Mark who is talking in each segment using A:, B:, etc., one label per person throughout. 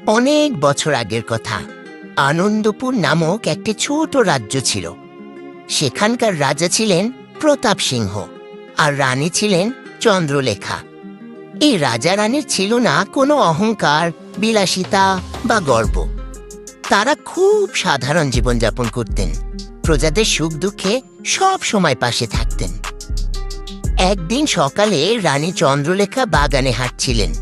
A: অনেক বছর আগের কথা। আনন্দপুর নামক একটি ছোট রাজ্য ছিল। সেখানকার রাজা ছিলেন প্রতাপ সিংহ আর রানী ছিলেন চন্দ্রলেখা। এই রাজা রানীর ছিল না কোনো অহংকার, বিলাসিতা বা গর্ব। তারা খুব সাধারণ জীবনযাপন করতেন, প্রজাদের সুখ দুঃখে সব সময় পাশে থাকতেন। একদিন সকালে রানী চন্দ্রলেখা বাগানে হাঁটছিলেন।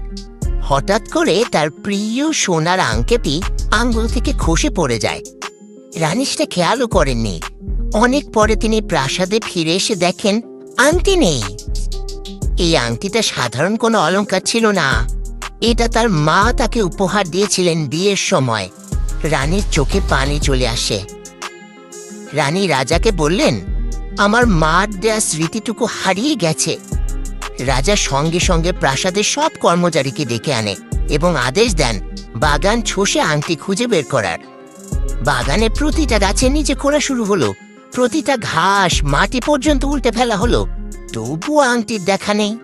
A: হঠাৎ করে তার প্রিয় সোনার আংটিটি আঙ্গুল থেকে খসে পড়ে যায়। রানী সেটা খেয়ালও করেননি। অনেক পরে তিনি প্রাসাদে ফিরে এসে দেখেন আংটি নেই। এই আংটিটা সাধারণ কোনো অলংকার ছিল না, এটা তার মা তাকে উপহার দিয়েছিলেন বিয়ের সময়। রানীর চোখে পানি চলে আসে। রানী রাজাকে বললেন, আমার মার দেয়া স্মৃতিটুকু হারিয়ে গেছে। রাজা সঙ্গে সঙ্গে প্রাসাদের সব কর্মচারীকে ডেকে আনে এবং আদেশ দেন বাগান ছষে আংটি খুঁজে বের করার। বাগানে প্রতিটা গাছের নিচে খোঁড়া শুরু হলো, প্রতিটা ঘাস মাটি পর্যন্ত উল্টে ফেলা হলো, তবুও আংটির দেখা নেই।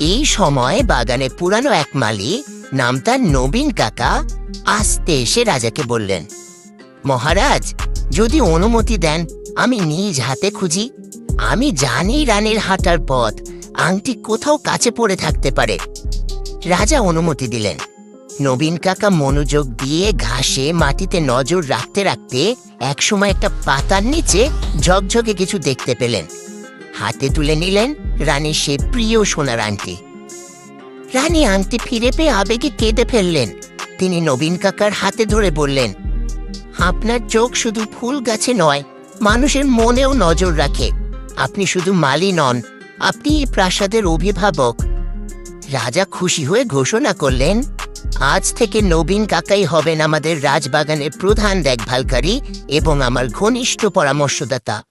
A: এই সময় বাগানে পুরানো এক মালি, নাম তার নবীন কাকা, আস্তে এসে রাজাকে বললেন, মহারাজ, যদি অনুমতি দেন আমি নিজ হাতে খুঁজি। আমি জানি রানীর হাঁটার পথ, আংটি কোথাও কাছে পড়ে থাকতে পারে। রাজা অনুমতি দিলেন। নবীন কাকা মনোযোগ দিয়ে ঘাসে মাটিতে নজর রাখতে রাখতে একসময় একটা পাতার নিচে ঝকঝকে কিছু দেখতে পেলেন। হাতে তুলে নিলেন রানীর সে প্রিয় সোনার আংটি। রানী আংটি ফিরে পেয়ে আবেগে কেঁদে ফেললেন। তিনি নবীন কাকার হাতে ধরে বললেন, আপনার চোখ শুধু ফুল গাছে নয়, মানুষের মনেও নজর রাখে। আপনি শুধু মালি নন, আপনি এই প্রাসাদের অভিভাবক। রাজা খুশি হয়ে ঘোষণা করলেন, আজ থেকে নবীন কাকাই হবেন আমাদের রাজবাগানের প্রধান দেখভালকারী এবং আমার ঘনিষ্ঠ পরামর্শদাতা।